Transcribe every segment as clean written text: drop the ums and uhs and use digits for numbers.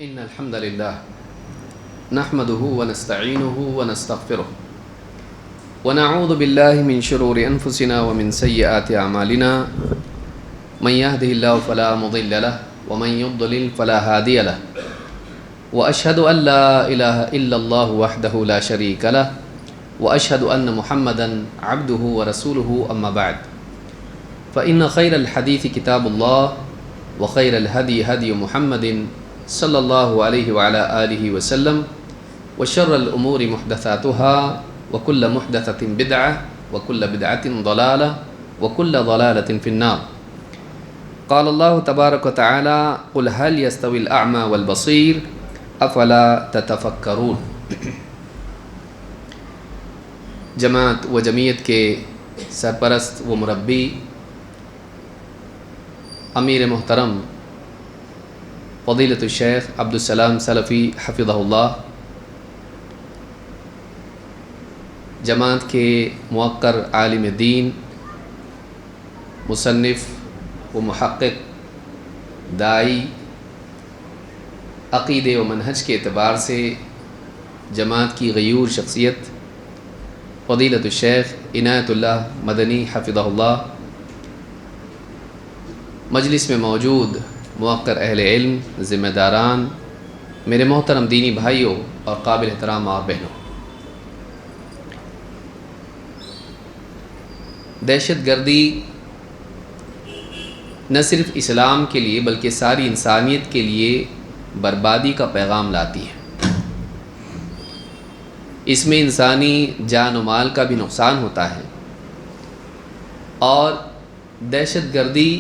إن الحمد لله نحمده ونستعينه ونستغفره ونعوذ بالله من شرور أنفسنا ومن سيئات أعمالنا من يهده الله فلا مضل له ومن يضلل فلا هادي له وأشهد أن لا إله إلا الله وحده لا شريك له وأشهد أن محمدا عبده ورسوله أما بعد فإن خير الحديث كتاب الله وخير الهدي هدي محمد صلى الله عليه وعلى آله وسلم وشر الأمور محدثاتها وكل محدثة بدعة وكل بدعة ضلالة وكل ضلالة في النار. قال الله تبارك وتعالى قل هل يستوي الأعمى والبصير أفلا تتفكرون. جماعت و جمعیت کے سرپرست و مربی امیر محترم فضیلت الشیخ عبدالسلام سلفی حفظہ اللہ، جماعت کے موقر عالم دین، مصنف و محقق، داعی، عقیدے و منہج کے اعتبار سے جماعت کی غیور شخصیت فضیلت الشیخ عنایت اللہ مدنی حفظہ اللہ، مجلس میں موجود موقر اہل علم، ذمہ داران، میرے محترم دینی بھائیوں اور قابل احترام اور بہنوں، دہشت گردی نہ صرف اسلام کے لیے بلکہ ساری انسانیت کے لیے بربادی کا پیغام لاتی ہے۔ اس میں انسانی جان و مال کا بھی نقصان ہوتا ہے، اور دہشت گردی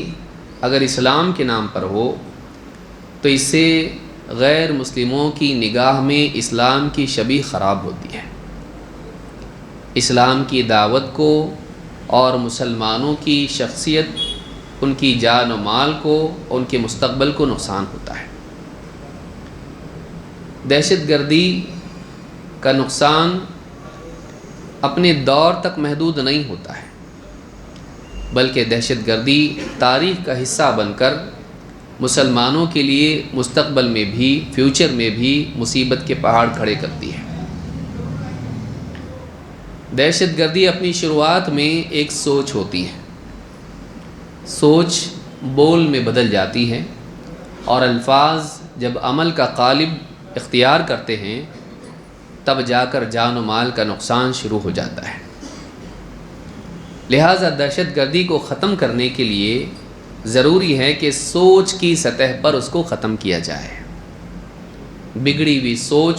اگر اسلام کے نام پر ہو تو اس سے غیر مسلموں کی نگاہ میں اسلام کی شبیہ خراب ہوتی ہے، اسلام کی دعوت کو اور مسلمانوں کی شخصیت، ان کی جان و مال کو، ان کے مستقبل کو نقصان ہوتا ہے۔ دہشت گردی کا نقصان اپنے دور تک محدود نہیں ہوتا ہے، بلکہ دہشت گردی تاریخ کا حصہ بن کر مسلمانوں کے لیے مستقبل میں بھی، فیوچر میں بھی مصیبت کے پہاڑ کھڑے کرتی ہے۔ دہشت گردی اپنی شروعات میں ایک سوچ ہوتی ہے، سوچ بول میں بدل جاتی ہے، اور الفاظ جب عمل کا قالب اختیار کرتے ہیں تب جا کر جان و مال کا نقصان شروع ہو جاتا ہے۔ لہٰذا دہشت گردی کو ختم کرنے کے لیے ضروری ہے کہ سوچ کی سطح پر اس کو ختم کیا جائے۔ بگڑی ہوئی سوچ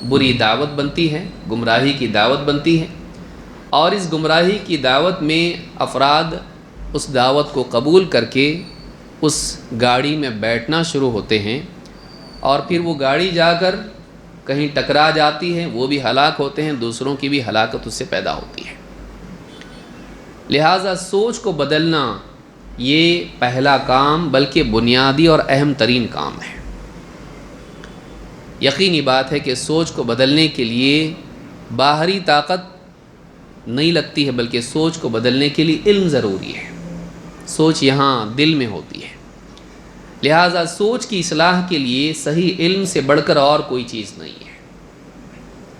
بری دعوت بنتی ہے، گمراہی کی دعوت بنتی ہے، اور اس گمراہی کی دعوت میں افراد اس دعوت کو قبول کر کے اس گاڑی میں بیٹھنا شروع ہوتے ہیں، اور پھر وہ گاڑی جا کر کہیں ٹکرا جاتی ہے، وہ بھی ہلاک ہوتے ہیں، دوسروں کی بھی ہلاکت اس سے پیدا ہوتی ہے۔ لہٰذا سوچ کو بدلنا یہ پہلا کام بلکہ بنیادی اور اہم ترین کام ہے۔ یقینی بات ہے کہ سوچ کو بدلنے کے لیے باہری طاقت نہیں لگتی ہے، بلکہ سوچ کو بدلنے کے لیے علم ضروری ہے۔ سوچ یہاں دل میں ہوتی ہے، لہٰذا سوچ کی اصلاح کے لیے صحیح علم سے بڑھ کر اور کوئی چیز نہیں ہے۔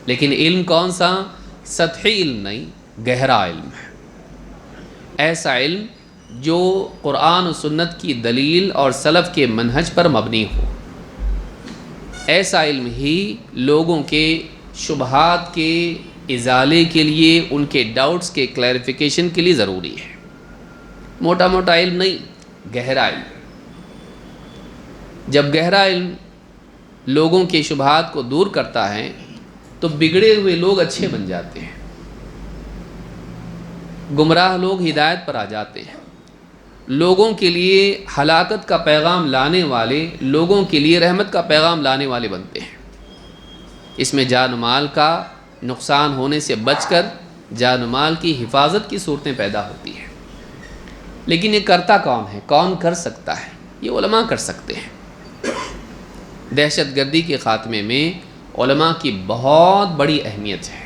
لیکن علم کون سا؟ سطحی علم نہیں، گہرا علم ہے، ایسا علم جو قرآن و سنت کی دلیل اور سلف کے منہج پر مبنی ہو۔ ایسا علم ہی لوگوں کے شبہات کے ازالے کے لیے، ان کے ڈاؤٹس کے کلیریفیکیشن کے لیے ضروری ہے۔ موٹا موٹا علم نہیں، گہرا علم۔ جب گہرا علم لوگوں کے شبہات کو دور کرتا ہے تو بگڑے ہوئے لوگ اچھے بن جاتے ہیں، گمراہ لوگ ہدایت پر آ جاتے ہیں، لوگوں کے لیے ہلاکت کا پیغام لانے والے لوگوں کے لیے رحمت کا پیغام لانے والے بنتے ہیں۔ اس میں جان و مال کا نقصان ہونے سے بچ کر جان و مال کی حفاظت کی صورتیں پیدا ہوتی ہیں۔ لیکن یہ کرتا کون ہے؟ کون کر سکتا ہے؟ یہ علماء کر سکتے ہیں۔ دہشت گردی کے خاتمے میں علماء کی بہت بڑی اہمیت ہے۔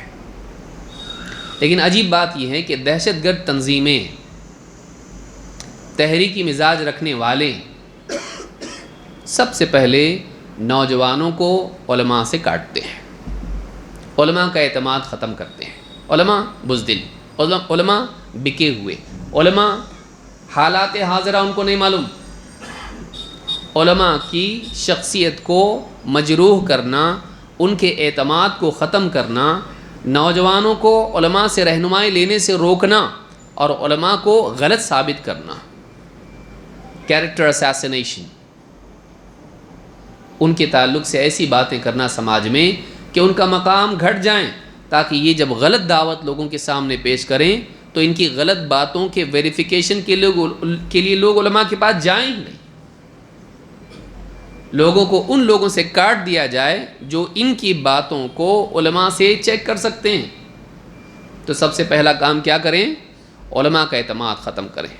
لیکن عجیب بات یہ ہے کہ دہشت گرد تنظیمیں، تحریکی مزاج رکھنے والے سب سے پہلے نوجوانوں کو علماء سے کاٹتے ہیں، علماء کا اعتماد ختم کرتے ہیں، علماء بزدل، علماء بکے ہوئے، علماء حالات حاضرہ ان کو نہیں معلوم، علماء کی شخصیت کو مجروح کرنا، ان کے اعتماد کو ختم کرنا، نوجوانوں کو علماء سے رہنمائی لینے سے روکنا اور علماء کو غلط ثابت کرنا، کیریکٹر اسیسینیشن، ان کے تعلق سے ایسی باتیں کرنا سماج میں کہ ان کا مقام گھٹ جائیں، تاکہ یہ جب غلط دعوت لوگوں کے سامنے پیش کریں تو ان کی غلط باتوں کے ویریفیکیشن کے لیے لوگ علماء کے پاس جائیں ہی نہیں، لوگوں کو ان لوگوں سے کاٹ دیا جائے جو ان کی باتوں کو علماء سے چیک کر سکتے ہیں۔ تو سب سے پہلا کام کیا کریں؟ علماء کا اعتماد ختم کریں۔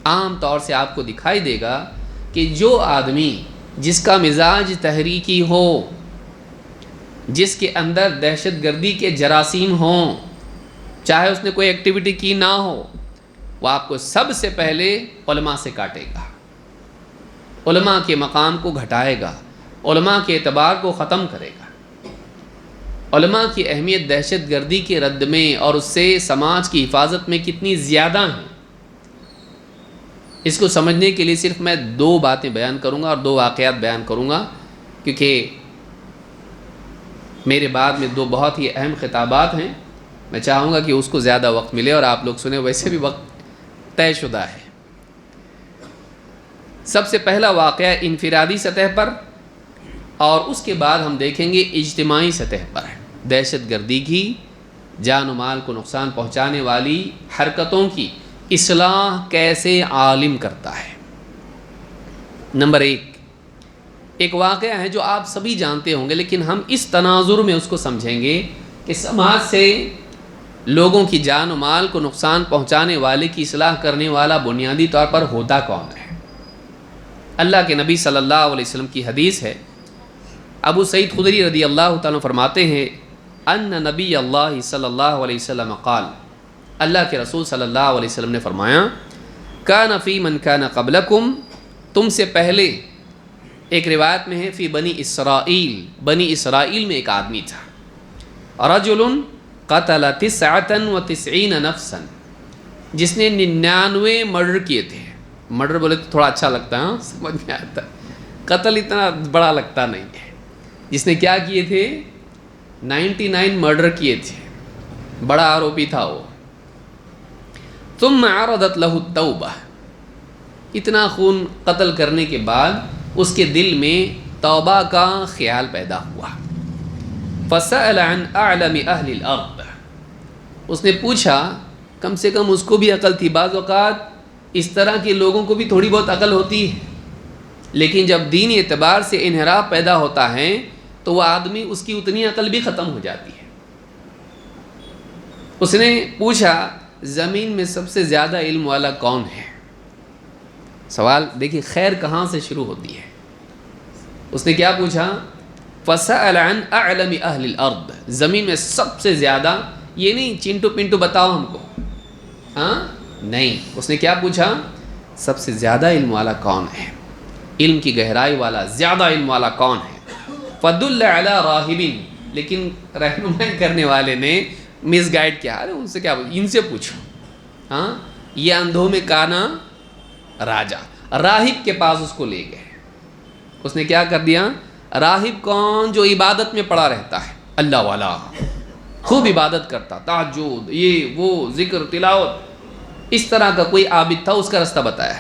عام طور سے آپ کو دکھائی دے گا کہ جو آدمی جس کا مزاج تحریکی ہو، جس کے اندر دہشت گردی کے جراثیم ہوں، چاہے اس نے کوئی ایکٹیویٹی کی نہ ہو، وہ آپ کو سب سے پہلے علماء سے کاٹے گا، علماء کے مقام کو گھٹائے گا، علماء کے اعتبار کو ختم کرے گا۔ علماء کی اہمیت دہشت گردی کے رد میں اور اس سے سماج کی حفاظت میں کتنی زیادہ ہیں، اس کو سمجھنے کے لیے صرف میں 2 باتیں بیان کروں گا اور 2 واقعات بیان کروں گا، کیونکہ میرے بعد میں 2 بہت ہی اہم خطابات ہیں، میں چاہوں گا کہ اس کو زیادہ وقت ملے اور آپ لوگ سنیں، ویسے بھی وقت طے شدہ ہے۔ سب سے پہلا واقعہ انفرادی سطح پر اور اس کے بعد ہم دیکھیں گے اجتماعی سطح پر دہشت گردی کی، جان و مال کو نقصان پہنچانے والی حرکتوں کی اصلاح کیسے عالم کرتا ہے۔ نمبر 1، ایک واقعہ ہے جو آپ سبھی جانتے ہوں گے، لیکن ہم اس تناظر میں اس کو سمجھیں گے کہ سماج سے لوگوں کی جان و مال کو نقصان پہنچانے والے کی اصلاح کرنے والا بنیادی طور پر ہوتا کون ہے۔ اللہ کے نبی صلی اللہ علیہ وسلم کی حدیث ہے، ابو سعید خدری رضی اللہ تعالیٰ فرماتے ہیں ان نبی اللہ صلی اللہ علیہ وسلم قال، اللہ کے رسول صلی اللہ علیہ وسلم نے فرمایا، کان فی من کان قبلکم، تم سے پہلے، ایک روایت میں ہے فی بنی اسرائیل، بنی اسرائیل میں ایک آدمی تھا، رجل قتل 99 نفسا، جس نے 99 مرڈر کیے تھے۔ مرڈر بولے تو تھوڑا اچھا لگتا ہے، ہاں سمجھ میں آتا ہے، قتل اتنا بڑا لگتا نہیں ہے۔ جس نے کیا کیے تھے؟ 99 مرڈر کیے تھے، بڑا آروپی تھا وہ۔ ثم عرضت له التوبہ، اتنا خون قتل کرنے کے بعد اس کے دل میں توبہ کا خیال پیدا ہوا۔ فسأل عن اعلم اہل الارض، اس نے پوچھا، کم سے کم اس کو بھی عقل تھی، بعض اوقات اس طرح کے لوگوں کو بھی تھوڑی بہت عقل ہوتی ہے، لیکن جب دینی اعتبار سے انحراف پیدا ہوتا ہے تو وہ آدمی، اس کی اتنی عقل بھی ختم ہو جاتی ہے۔ اس نے پوچھا زمین میں سب سے زیادہ علم والا کون ہے؟ سوال دیکھیے خیر کہاں سے شروع ہوتی ہے۔ اس نے کیا پوچھا؟ فسأل عن اعلم اہل الارض، زمین میں سب سے زیادہ، یہ نہیں چنٹو پنٹو بتاؤ ہم کو، ہاں نہیں، اس نے کیا پوچھا؟ سب سے زیادہ علم والا کون ہے، علم کی گہرائی والا، زیادہ علم والا کون ہے؟ فدل علی راہب، لیکن رہنمائی کرنے والے نے مس گائیڈ کیا، ارے ان سے کیا، ان سے پوچھو، ہاں یہ اندھوں میں کانا راجا، راہب کے پاس اس کو لے گئے۔ اس نے کیا کر دیا؟ راہب کون؟ جو عبادت میں پڑا رہتا ہے، اللہ والا، خوب عبادت کرتا، تہجد، یہ وہ، ذکر، تلاوت، اس طرح کا کوئی عابد تھا، اس کا رستہ بتایا۔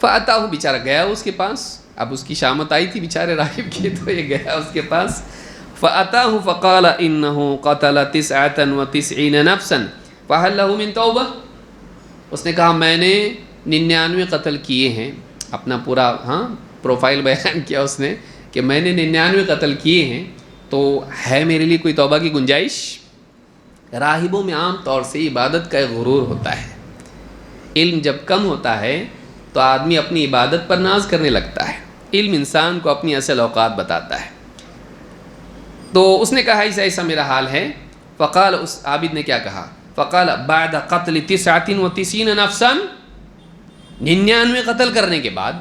فاتاہ، بیچارہ گیا اس کے پاس، اب اس کی شامت آئی تھی بیچارے راہب کی، تو یہ گیا اس کے پاس۔ فاتاہ فقال انہ قتل 99 نفسا فہل لہ من توبہ، اس نے کہا میں نے 99 قتل کیے ہیں، اپنا پورا پروفائل بیان کیا اس نے کہ میں نے 99 قتل کیے ہیں، تو ہے میرے لیے کوئی توبہ کی گنجائش؟ راہبوں میں عام طور سے عبادت کا ایک غرور ہوتا ہے، علم جب کم ہوتا ہے تو آدمی اپنی عبادت پر ناز کرنے لگتا ہے، علم انسان کو اپنی اصل اوقات بتاتا ہے۔ تو اس نے کہا ایسا میرا حال ہے۔ فقال، اس عابد نے کیا کہا؟ فقال بعد قتل 99 نفسا، 99 قتل کرنے کے بعد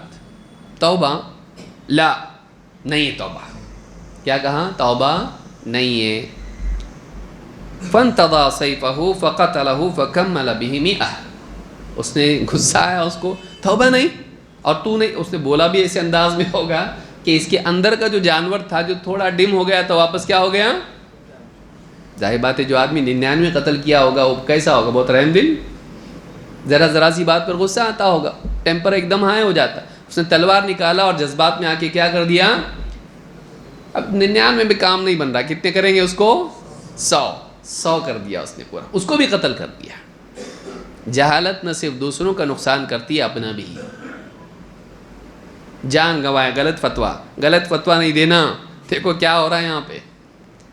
توبہ؟ لا، نہیں ہے توبہ. کیا کہا؟ توبہ نہیں ہے. فانتضى سيفه فقتله فكمل به 100. اس نے غصہ آیا اس کو، توبہ نہیں، اور تو نہیں. اس نے بولا بھی ایسے انداز میں ہوگا کہ اس کے اندر کا جو جانور تھا جو تھوڑا ڈم ہو گیا تو واپس کیا ہو گیا. ظاہر بات ہے جو آدمی 99 قتل کیا ہوگا وہ کیسا ہوگا؟ بہت رحم دل. ذرا سی بات پر غصہ آتا ہوگا، ٹیمپر ایک دم ہائی ہو جاتا. اس نے تلوار نکالا اور جذبات میں آ کے کیا کر دیا. اب 99 میں کام نہیں بن رہا، کتنے کریں گے اس کو؟ 100 کر دیا اس نے پورا، اس کو بھی قتل کر دیا. جہالت نہ صرف دوسروں کا نقصان کرتی ہے، اپنا بھی. جان گنوائے. غلط فتویٰ نہیں دینا. دیکھو کیا ہو رہا ہے یہاں پہ،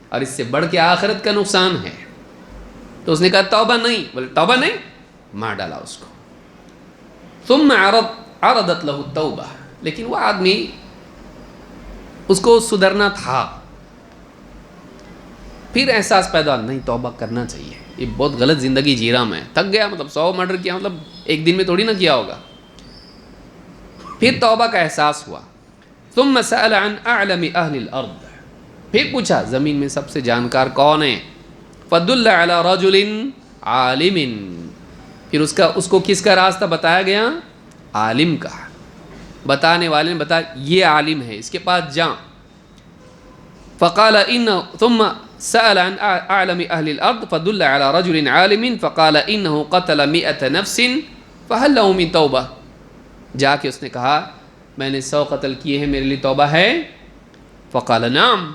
اور اس سے بڑھ کے آخرت کا نقصان ہے. تو اس نے کہا توبہ نہیں. بولے توبہ نہیں، مار ڈالا اس کو. ثم عرضت له التوبہ. لیکن وہ آدمی اس کو سدھرنا تھا. پھر احساس پیدا ہوا نہیں توبہ کرنا چاہیے، یہ بہت غلط زندگی جی رہا میں. تھک گیا، مطلب 100 مرڈر کیا، مطلب ایک دن میں تھوڑی نہ کیا ہوگا. پھر توبہ کا احساس ہوا. ثم سأل عن اعلم اہل الارض. پھر پوچھا زمین میں سب سے جانکار کون ہے. فدل علی رجل عالم. پھر اس کو کس کا راستہ بتایا گیا؟ عالم کا. بتانے والے نے بتایا یہ عالم ہے، اس کے پاس جاں. فقال ثم سأل عن اعلم اهل الارض فدل على رجل عالم فقال انه قتل 100 نفس فهل له من توبہ. جا کے اس نے کہا میں نے 100 قتل کیے ہیں، میرے لیے توبہ ہے؟ فقال نعم.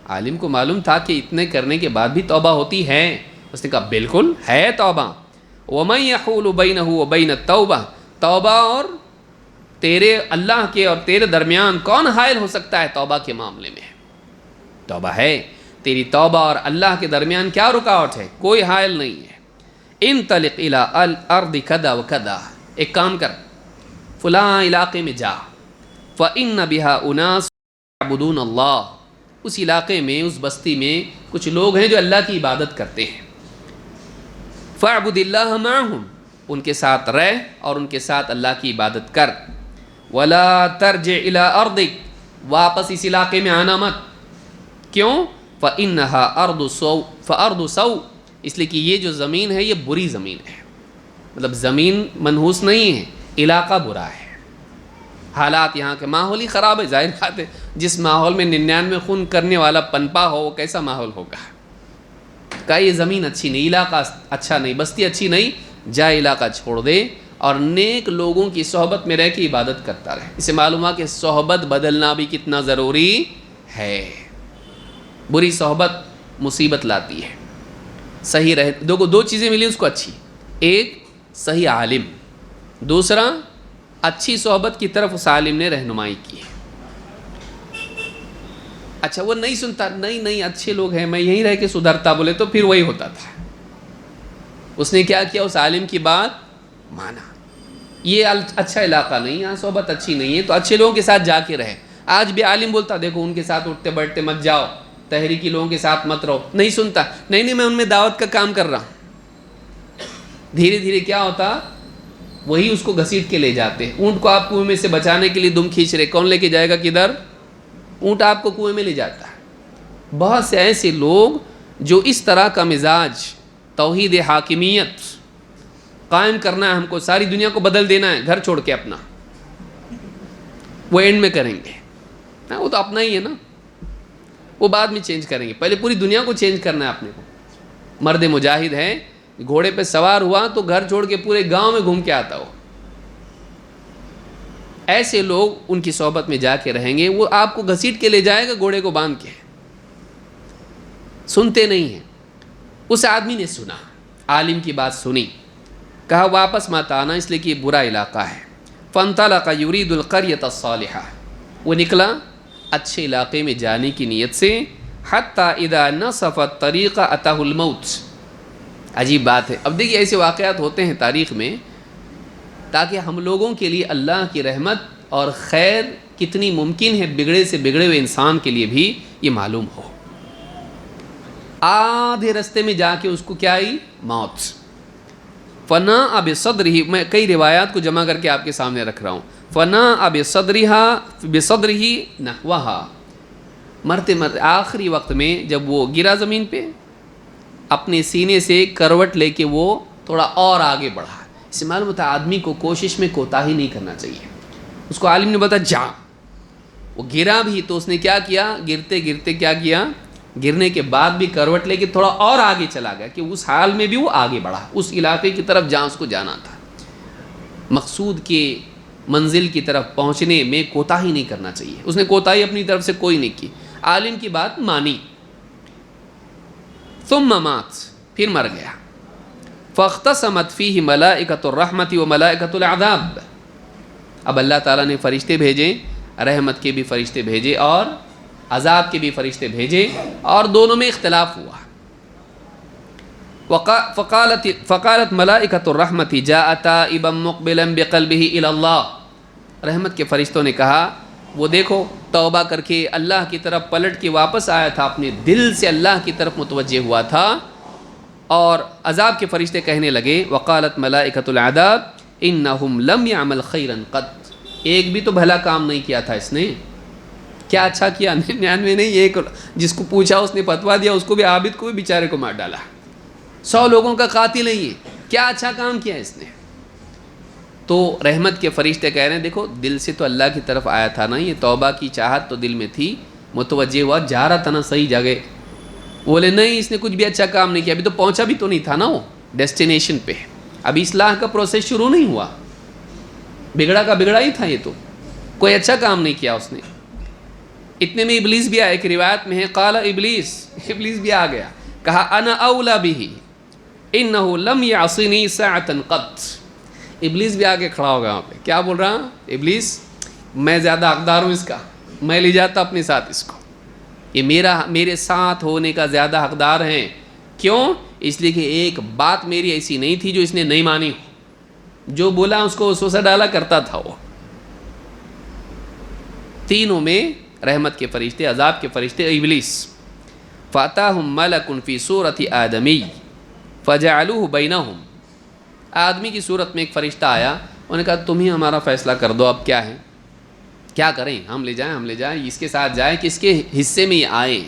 عالم کو معلوم تھا کہ اتنے کرنے کے بعد بھی توبہ ہوتی ہے. اس نے کہا بالکل ہے توبہ. ومن يحول بينه وبين التوبہ. توبہ اور تیرے اللہ کے اور تیرے درمیان کون حائل ہو سکتا ہے توبہ کے معاملے میں؟ توبہ ہے. تیری توبہ اور اللہ کے درمیان کیا رکاوٹ ہے؟ کوئی حائل نہیں ہے. انطلق الى الارض کذا وکذا. ایک کام کر، فلاں علاقے میں جا. فإن بها اناس يعبدون اللہ. اس علاقے میں، اس بستی میں کچھ لوگ ہیں جو اللہ کی عبادت کرتے ہیں. فاعبد اللہ معهم. ان کے ساتھ رہ اور ان کے ساتھ اللہ کی عبادت کر. ولا ترجع الى ارضک. واپس اس علاقے میں آنا مت. کیوں؟ فَإِنَّهَا أَرْضُ سَوْءٍ. اس لیے کہ یہ جو زمین ہے یہ بری زمین ہے. مطلب زمین منحوس نہیں ہے، علاقہ برا ہے. حالات یہاں کے ماحول ہی خراب ہے. ظاہر بات ہے جس ماحول میں 99 خون کرنے والا پنپا ہو وہ کیسا ماحول ہوگا. کہا یہ زمین اچھی نہیں، علاقہ اچھا نہیں، بستی اچھی نہیں، جا علاقہ چھوڑ دے اور نیک لوگوں کی صحبت میں رہ کے عبادت کرتا رہے. اسے معلوم ہوا کہ صحبت بدلنا بھی کتنا ضروری ہے. بری صحبت مصیبت لاتی ہے. صحیح رہ دو چیزیں ملی اس کو اچھی. ایک صحیح عالم، دوسرا اچھی صحبت کی طرف اس عالم نے رہنمائی کی. اچھا وہ نہیں سنتا، نہیں اچھے لوگ ہیں میں یہیں رہ کے سدھرتا، بولے تو پھر وہی ہوتا تھا. اس نے کیا کیا؟ اس عالم کی بات مانا. یہ اچھا علاقہ نہیں، یہاں صحبت اچھی نہیں ہے تو اچھے لوگوں کے ساتھ جا کے رہے. آج بھی عالم بولتا دیکھو ان کے ساتھ اٹھتے بیٹھتے مت جاؤ، تحریکی لوگوں کے ساتھ مت رہو. نہیں سنتا، نہیں میں ان میں دعوت کا کام کر رہا ہوں. دھیرے دھیرے کیا ہوتا؟ وہی اس کو گھسیٹ کے لے جاتے. اونٹ کو آپ کنویں میں سے بچانے کے لیے دم کھینچ رہے، کون لے کے جائے گا کدھر؟ اونٹ آپ کو کنویں میں لے جاتا ہے. بہت سے ایسے لوگ جو اس طرح کا مزاج، توحید حاکمیت قائم کرنا ہے ہم کو، ساری دنیا کو بدل دینا ہے گھر چھوڑ کے اپنا، وہ اینڈ میں کریں گے. وہ تو اپنا ہی ہے نا، وہ بعد میں چینج کریں گے. پہلے پوری دنیا کو چینج کرنا ہے اپنے کو. مرد مجاہد ہے، گھوڑے پہ سوار ہوا تو گھر چھوڑ کے پورے گاؤں میں گھوم کے آتا ہو. ایسے لوگ ان کی صحبت میں جا کے رہیں گے، وہ آپ کو گھسیٹ کے لے جائے گا گھوڑے کو باندھ کے. سنتے نہیں ہیں. اس آدمی نے سنا، عالم کی بات سنی، کہا واپس مت آنا اس لیے کہ یہ برا علاقہ ہے. فانطلق یرید القریۃ الصالحہ. وہ نکلا اچھے علاقے میں جانے کی نیت سے. حتی اذا نصف الطریق اتاه الموت. عجیب بات ہے. اب دیکھیے ایسے واقعات ہوتے ہیں تاریخ میں تاکہ ہم لوگوں کے لیے اللہ کی رحمت اور خیر کتنی ممکن ہے بگڑے سے بگڑے ہوئے انسان کے لیے بھی یہ معلوم ہو. آدھے رستے میں جا کے اس کو کیا آئی؟ موت. فنا اب صدری، میں کئی روایات کو جمع کر کے آپ کے سامنے رکھ رہا ہوں. فنا اب صدریہ بصدری نحوہا، مرتے مرتے آخری وقت میں جب وہ گرا زمین پہ، اپنے سینے سے کروٹ لے کے وہ تھوڑا اور آگے بڑھا. اس سے معلوم ہوتا ہے آدمی کو کوشش میں کوتاہی نہیں کرنا چاہیے. اس کو عالم نے بتایا جا، وہ گرا بھی تو اس نے کیا کیا، گرتے گرتے کیا کیا، گرنے کے بعد بھی کروٹ لے کے تھوڑا اور آگے چلا گیا کہ اس حال میں بھی وہ آگے بڑھا اس علاقے کی طرف جہاں اس کو جانا تھا. مقصود کے منزل کی طرف پہنچنے میں کوتاہی نہیں کرنا چاہیے. اس نے کوتاہی اپنی طرف سے کوئی نہیں کی، عالم کی بات مانی. ثم مات، پھر مر گیا. فاختصمت فیہ ملائکۃ الرحمۃ و ملائکۃ العذاب، اب اللہ تعالیٰ نے فرشتے بھیجے، رحمت کے بھی فرشتے بھیجے اور عذاب کے بھی فرشتے بھیجے، اور دونوں میں اختلاف ہوا. فقالت ملائکۃ الرحمۃ جاء تائبا مقبلا بقلبہ الی اللہ، رحمت کے فرشتوں نے کہا وہ دیکھو توبہ کر کے اللہ کی طرف پلٹ کے واپس آیا تھا، اپنے دل سے اللہ کی طرف متوجہ ہوا تھا. اور عذاب کے فرشتے کہنے لگے وقالت ملائکۃ العذاب انہم لم یعمل خیرا قط، ایک بھی تو بھلا کام نہیں کیا تھا اس نے. کیا اچھا کیا؟ 99 نہیں، ایک جس کو پوچھا اس نے فتویٰ دیا، اس کو بھی، عابد کو بھی بیچارے کو مار ڈالا. 100 لوگوں کا قاتل ہے یہ، کیا اچھا کام کیا اس نے؟ تو رحمت کے فرشتے کہہ رہے ہیں دیکھو دل سے تو اللہ کی طرف آیا تھا نا، یہ توبہ کی چاہت تو دل میں تھی، متوجہ ہوا، جا رہا تھا نا صحیح جگہ. بولے نہیں اس نے کچھ بھی اچھا کام نہیں کیا، ابھی تو پہنچا بھی تو نہیں تھا نا وہ ڈیسٹینیشن پہ، ابھی اصلاح کا پروسیس شروع نہیں ہوا، بگڑا کا بگڑا ہی تھا، یہ تو کوئی اچھا کام نہیں کیا اس نے. اتنے میں ابلیس بھی آیا، ایک روایت میں ہے قال ابلیس بھی آ گیا، کہا انا اولا بہ انہ لم یعصنی ساعۃ قط. ابلیس بھی آگے کھڑا ہوگا وہاں پہ، کیا بول رہا؟ ابلیس میں زیادہ حقدار ہوں اس کا، میں لے جاتا اپنے ساتھ اس کو، یہ میرے ساتھ ہونے کا زیادہ حقدار ہیں. کیوں؟ اس لیے کہ ایک بات میری ایسی نہیں تھی جو اس نے نہیں مانی ہو، جو بولا اس کو وسوسہ ڈالا کرتا تھا وہ. تینوں میں رحمت کے فرشتے، عذاب کے فرشتے، ابلیس. فاتاہم ملک فی صورت آدمی فجعلوہ بینہم، آدمی کی صورت میں ایک فرشتہ آیا، انہوں نے کہا تم ہی ہمارا فیصلہ کر دو، اب کیا ہے، کیا کریں، ہم لے جائیں اس کے ساتھ جائیں کہ اس کے حصے میں یہ آئے.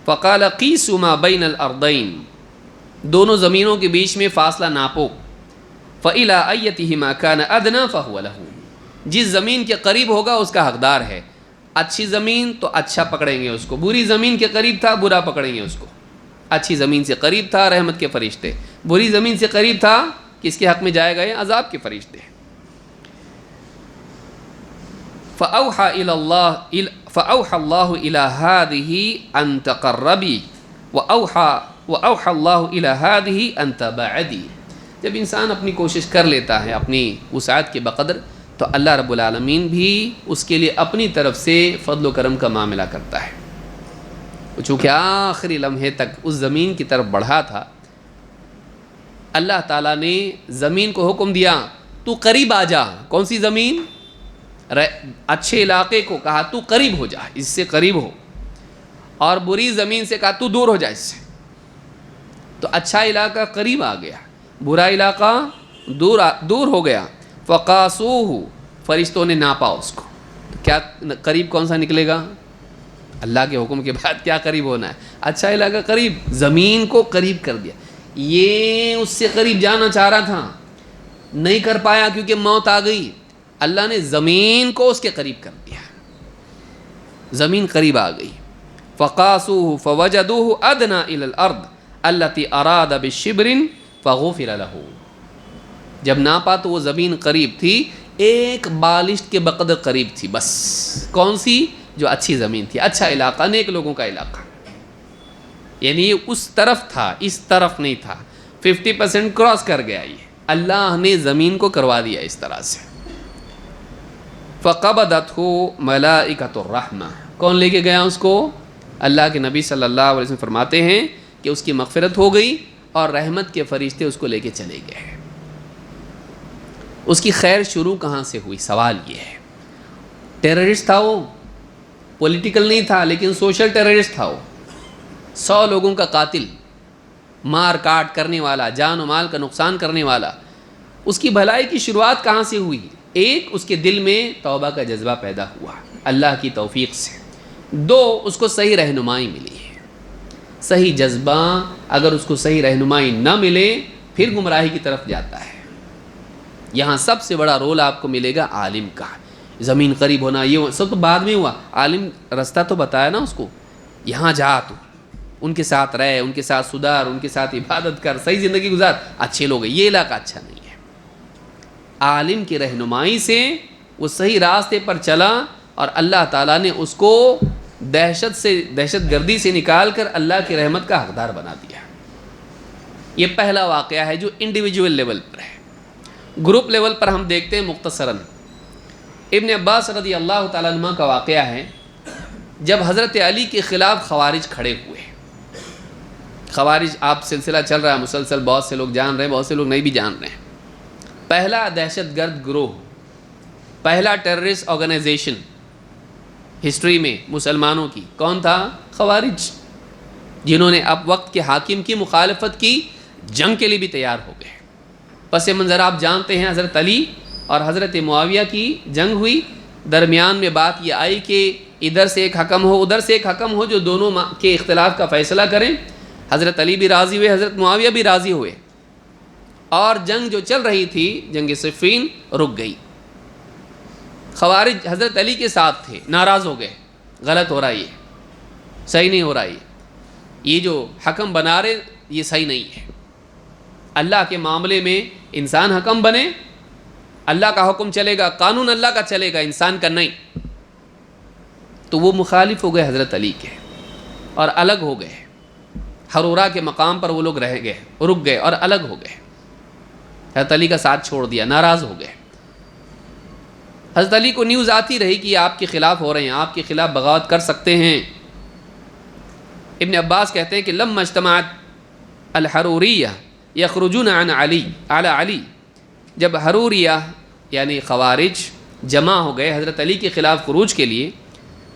فقال قیسوا ما بین الارضین، دونوں زمینوں کے بیچ میں فاصلہ ناپو. فإلی ایتہما کان ادنی فہو لہ، جس زمین کے قریب ہوگا اس کا حقدار ہے. اچھی زمین تو اچھا پکڑیں گے اس کو، بری زمین کے قریب تھا برا پکڑیں گے اس کو. اچھی زمین سے قریب تھا رحمت کے فرشتے، بری زمین سے قریب تھا کس کے حق میں جائے گئے؟ عذاب کے فرشتے. فأوحى الله إلى هذه أن تقربي وأوحى الله إلى هذه أن تبعدي. جب انسان اپنی کوشش کر لیتا ہے اپنی وسعت کے بقدر، تو اللہ رب العالمین بھی اس کے لیے اپنی طرف سے فضل و کرم کا معاملہ کرتا ہے. چونکہ آخری لمحے تک اس زمین کی طرف بڑھا تھا، اللہ تعالیٰ نے زمین کو حکم دیا تو قریب آ جا. کون سی زمین؟ اچھے علاقے کو کہا تو قریب ہو جا، اس سے قریب ہو، اور بری زمین سے کہا تو دور ہو جا اس سے. تو اچھا علاقہ قریب آ گیا، برا علاقہ دور ہو گیا. فقاسوہ، فرشتوں نے ناپا اس کو. کیا قریب کون سا نکلے گا؟ اللہ کے حکم کے بعد کیا قریب ہونا ہے؟ اچھا علاقہ قریب، زمین کو قریب کر دیا. یہ اس سے قریب جانا چاہ رہا تھا، نہیں کر پایا کیونکہ موت آ گئی. اللہ نے زمین کو اس کے قریب کر دیا، زمین قریب آ گئی. فقاسوہ فوجدوہ ادنی الی الارض التی اراد بشبر فغفر لہ. جب ناپا تو وہ زمین قریب تھی، ایک بالشت کے بقدر قریب تھی بس. کون سی؟ جو اچھی زمین تھی، اچھا علاقہ، نیک لوگوں کا علاقہ. یعنی یہ اس طرف تھا، اس طرف نہیں تھا. 50% کراس کر گیا. یہ اللہ نے زمین کو کروا دیا اس طرح سے. فقبضتہ ملائکۃ الرحمہ، کون لے کے گیا اس کو؟ اللہ کے نبی صلی اللہ علیہ وسلم فرماتے ہیں کہ اس کی مغفرت ہو گئی اور رحمت کے فرشتے اس کو لے کے چلے گئے. اس کی خیر شروع کہاں سے ہوئی؟ سوال یہ ہے. ٹیررسٹ تھا وہ، پولیٹیکل نہیں تھا لیکن سوشل ٹیررسٹ تھا وہ. 100 لوگوں کا قاتل. مار کاٹ کرنے والا، جان و مال کا نقصان کرنے والا، اس کی بھلائی کی شروعات کہاں سے ہوئی؟ ایک، اس کے دل میں توبہ کا جذبہ پیدا ہوا اللہ کی توفیق سے. دو، اس کو صحیح رہنمائی ملی ہے. صحیح جذبہ اگر اس کو صحیح رہنمائی نہ ملے پھر گمراہی کی طرف جاتا ہے. یہاں سب سے بڑا رول آپ کو ملے گا عالم کا. زمین قریب ہونا یہ سب تو بعد میں ہوا، عالم رستہ تو بتایا نا اس کو، یہاں جا تو ان کے ساتھ رہ، ان کے ساتھ سدھار، ان کے ساتھ عبادت کر، صحیح زندگی گزار، اچھے لوگ ہیں، یہ علاقہ اچھا نہیں ہے. عالم کی رہنمائی سے وہ صحیح راستے پر چلا اور اللہ تعالیٰ نے اس کو دہشت گردی سے نکال کر اللہ کی رحمت کا حقدار بنا دیا. یہ پہلا واقعہ ہے جو انڈیویجول لیول پر ہے. گروپ لیول پر ہم دیکھتے ہیں مختصراً. ابن عباس رضی اللہ تعالیٰ عنہ کا واقعہ ہے جب حضرت علی کے خلاف خوارج کھڑے ہوئے. خوارج آپ سلسلہ چل رہا ہے مسلسل، بہت سے لوگ جان رہے ہیں، بہت سے لوگ نہیں بھی جان رہے ہیں. پہلا دہشت گرد گروہ، پہلا ٹیررسٹ آرگنائزیشن ہسٹری میں مسلمانوں کی کون تھا؟ خوارج، جنہوں نے اب وقت کے حاکم کی مخالفت کی، جنگ کے لیے بھی تیار ہو گئے. پس منظر آپ جانتے ہیں، حضرت علی اور حضرت معاویہ کی جنگ ہوئی. درمیان میں بات یہ آئی کہ ادھر سے ایک حکم ہو، ادھر سے ایک حکم ہو جو دونوں کے اختلاف کا فیصلہ کریں. حضرت علی بھی راضی ہوئے، حضرت معاویہ بھی راضی ہوئے، اور جنگ جو چل رہی تھی جنگ صفین رک گئی. خوارج حضرت علی کے ساتھ تھے، ناراض ہو گئے، غلط ہو رہا ہے، یہ صحیح نہیں ہو رہا ہے، یہ جو حکم بنا رہے یہ صحیح نہیں ہے. اللہ کے معاملے میں انسان حکم بنے، اللہ کا حکم چلے گا، قانون اللہ کا چلے گا، انسان کا نہیں. تو وہ مخالف ہو گئے حضرت علی کے اور الگ ہو گئے. حرورہ کے مقام پر وہ لوگ رہ گئے، رک گئے اور الگ ہو گئے. حضرت علی کا ساتھ چھوڑ دیا، ناراض ہو گئے. حضرت علی کو نیوز آتی رہی کہ یہ آپ کے خلاف ہو رہے ہیں، آپ کے خلاف بغاوت کر سکتے ہیں. ابن عباس کہتے ہیں کہ لما اجتمعت الحروریہ یخرجون عن علی علی علی، جب حروریہ یعنی خوارج جمع ہو گئے حضرت علی کے خلاف خروج کے لیے،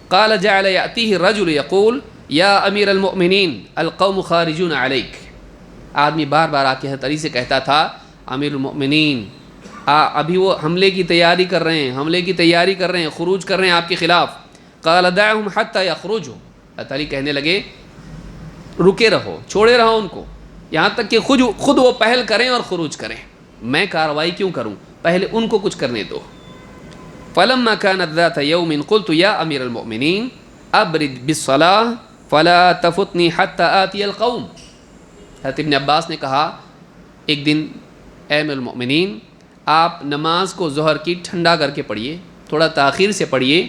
قال جعل یأتیہ الرجل یقول یا امیر المؤمنین القوم خارجون علیک. آدمی بار بار آ کے حضرت علی سے کہتا تھا امیر المؤمنین ابھی وہ حملے کی تیاری کر رہے ہیں، خروج کر رہے ہیں آپ کے خلاف. قال دعهم حتى يخرجوا، حضرت علی کہنے لگے رکے رہو، چھوڑے رہو ان کو، یہاں تک کہ خود وہ پہل کریں اور خروج کریں، میں کارروائی کیوں کروں، پہلے ان کو کچھ کرنے دو. فلما كانت ذات يوم قلت یا امیر المؤمنین ابرد بالصلاة فلا تفتنی حتى آتی القوم. حضرت ابن عباس نے کہا ایک دن اے امیر المؤمنین آپ نماز کو ظہر کی ٹھنڈا کر کے پڑھیے، تھوڑا تاخیر سے پڑھیے،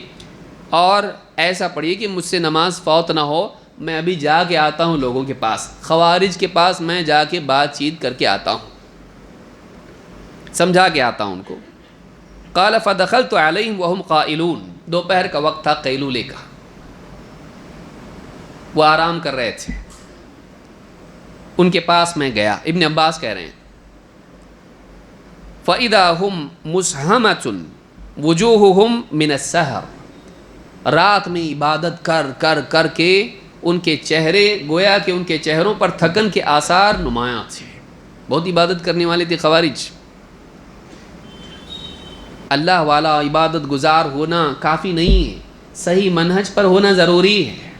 اور ایسا پڑھیے کہ مجھ سے نماز فوت نہ ہو. میں ابھی جا کے آتا ہوں لوگوں کے پاس، خوارج کے پاس میں جا کے بات چیت کر کے آتا ہوں، سمجھا کے آتا ہوں ان کو. قال فدخلت علیہم وهم قائلون، دوپہر کا وقت تھا قیلولے کا، وہ آرام کر رہے تھے. ان کے پاس میں گیا. ابن عباس کہہ رہے ہیں فَإِذَا هُمْ مُسْحَمَةٌ وُجُوهُهُمْ مِنَ السَّحَرِ، رات میں عبادت کر کے ان کے چہرے گویا کہ ان کے چہروں پر تھکن کے آثار نمایاں تھے. بہت عبادت کرنے والے تھے خوارج. اللہ والا عبادت گزار ہونا کافی نہیں ہے، صحیح منہج پر ہونا ضروری ہے.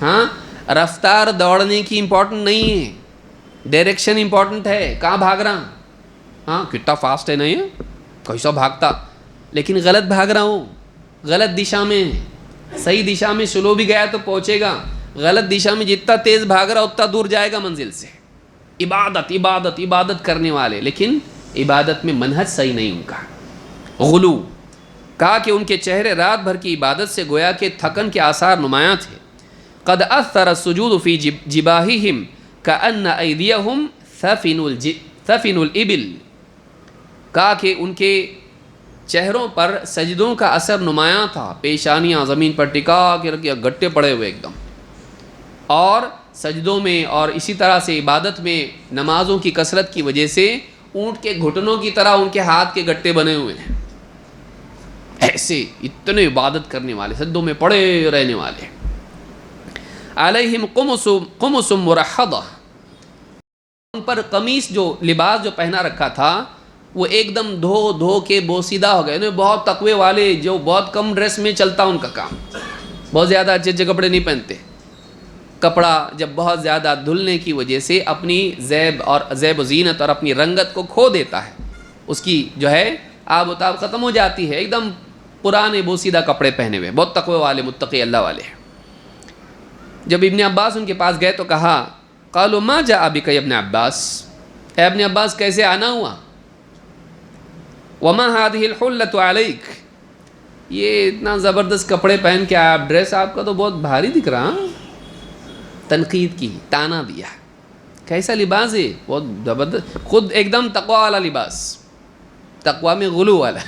ہاں، رفتار دوڑنے کی امپورٹنٹ نہیں ہے، ڈائریکشن امپورٹنٹ ہے. کہاں بھاگ رہا، ہاں کتنا فاسٹ ہے، نہیں ہے کیسا بھاگتا، لیکن غلط بھاگ رہا ہوں، غلط دشا میں. صحیح دشا میں سلو بھی گیا تو پہنچے گا، غلط دشا میں جتنا تیز بھاگ رہا اتنا دور جائے گا منزل سے. عبادت کرنے والے، لیکن عبادت میں منہج صحیح نہیں ان کا. غلو، کہا کہ ان کے چہرے رات بھر کی عبادت سے گویا کہ تھکن کے آثار نمایاں تھے. قد اثر السجود فی جباہہم کأن ایدیہم ثفن الابل، کہا کہ ان کے چہروں پر سجدوں کا اثر نمایاں تھا، پیشانیاں زمین پر ٹکا کے رکھے، گٹے پڑے ہوئے ایک دم، اور سجدوں میں اور اسی طرح سے عبادت میں نمازوں کی کثرت کی وجہ سے اونٹ کے گھٹنوں کی طرح ان کے ہاتھ کے گٹے بنے ہوئے ہیں. ایسے اتنے عبادت کرنے والے، سجدوں میں پڑے رہنے والے. علیہم قمص مرحضہ، ان پر قمیص جو لباس جو پہنا رکھا تھا وہ ایک دم دھو کے بوسیدہ ہو گئے. انہیں بہت تقوی والے جو بہت کم ڈریس میں چلتا ان کا کام, بہت زیادہ اچھے اچھے کپڑے نہیں پہنتے. کپڑا جب بہت زیادہ دھلنے کی وجہ سے اپنی زیب و زینت اور اپنی رنگت کو کھو دیتا ہے, اس کی جو ہے آب و تاب ختم ہو جاتی ہے. ایک دم پرانے بوسیدہ کپڑے پہنے ہوئے, بہت تقوی والے متقی اللہ والے. جب ابن عباس ان کے پاس گئے تو کہا قالوا ما جاء بك يا ابن عباس, اے ابن عباس کیسے آنا ہوا؟ وما هذه الحلة عليك, یہ اتنا زبردست کپڑے پہن کے آپ, ڈریس آپ کا تو بہت بھاری دکھ رہا. تنقید کی, تانا دیا, کیسا لباس ہے, بہت زبردست, خود ایک دم تقوی والا لباس, تقوی میں غلو والا.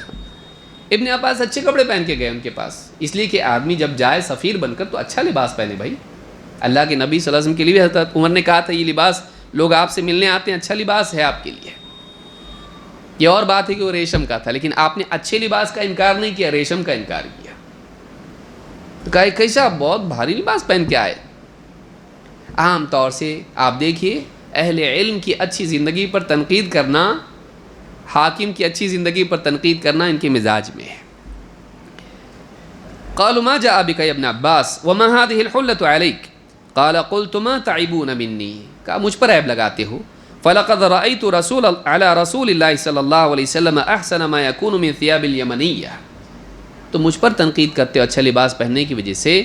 ابن عباس اچھے کپڑے پہن کے گئے ان کے پاس, اس لیے کہ آدمی جب جائے سفیر بن کر تو اچھا لباس پہنے بھائی. اللہ کے نبی صلی اللہ علیہ وسلم کے لیے حضرت عمر نے کہا تھا یہ لباس لوگ آپ سے ملنے آتے ہیں, اچھا لباس ہے آپ کے لیے. یہ اور بات ہے کہ وہ ریشم کا تھا, لیکن آپ نے اچھے لباس کا انکار نہیں کیا, ریشم کا انکار کیا. تو کہا کیسا بہت بھاری لباس پہن کے آئے. عام طور سے آپ دیکھیے اہل علم کی اچھی زندگی پر تنقید کرنا, حاکم کی اچھی زندگی پر تنقید کرنا ان کے مزاج میں ہے. قالوا ما جاء بك يا ابن عباس وما هذه الحلة عليك قال قلت ما تعيبون مني, کہا مجھ پر عیب لگاتے ہو. فلقد رأيت على رسول الله صلی اللہ علیہ وسلم احسن ما يكون من ثياب اليمنية, تو مجھ پر تنقید کرتے ہو اچھا لباس پہننے کی وجہ سے.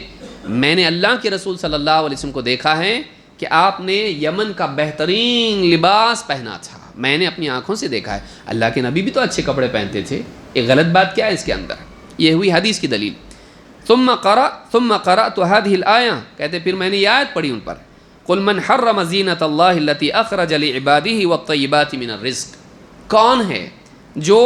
میں نے اللہ کے رسول صلی اللہ علیہ وسلم کو دیکھا ہے کہ آپ نے یمن کا بہترین لباس پہنا تھا, میں نے اپنی آنکھوں سے دیکھا ہے. اللہ کے نبی بھی تو اچھے کپڑے پہنتے تھے, ایک غلط بات کیا ہے اس کے اندر؟ یہ ہوئی حدیث کی دلیل. ثم قرأت هذه الآية, کہتے پھر میں نے یہ آیت پڑھی ان پر. قل من حرم زینت اللہ التي اخرج لعباده والطیبات من الرزق, کون ہے جو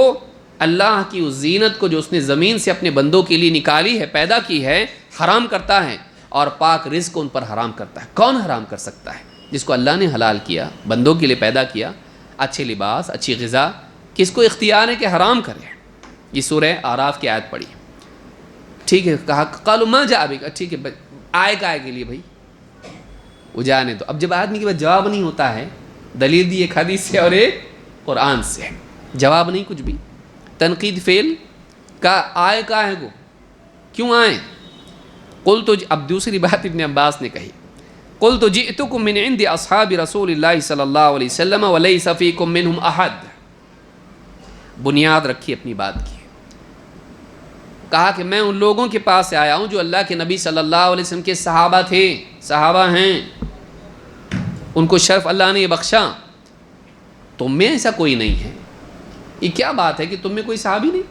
اللہ کی اس زینت کو جو اس نے زمین سے اپنے بندوں کے لیے نکالی ہے, پیدا کی ہے, حرام کرتا ہے, اور پاک رزق کو ان پر حرام کرتا ہے. کون حرام کر سکتا ہے جس کو اللہ نے حلال کیا, بندوں کے لیے پیدا کیا, اچھے لباس, اچھی غذا, کس کو اختیار ہے کہ حرام کرے؟ یہ سورہ اعراف کی آیت پڑھی. ٹھیک ہے, کہا قالوا ما جاء بك, ٹھیک ہے آئے کا آئے کے لیے بھائی وہ جانے دو. اب جب آدمی کے پاس جواب نہیں ہوتا ہے, دلیل دی ایک حدیث سے اور ایک قرآن سے, جواب نہیں کچھ بھی, تنقید فیل کا آئے کا ہے کو کیوں آئیں؟ قلت, اب دوسری بات ابن عباس نے کہی, قلت جئتکم من عند اصحاب رسول اللہ صلی اللہ علیہ وسلم ولیس فیکم منہم احد. بنیاد رکھی اپنی بات کی, کہا کہ میں ان لوگوں کے پاس سے آیا ہوں جو اللہ کے نبی صلی اللہ علیہ وسلم کے صحابہ تھے, صحابہ ہیں, ان کو شرف اللہ نے بخشا, تم میں ایسا کوئی نہیں ہے. یہ کیا بات ہے کہ تم میں کوئی صحابی نہیں؟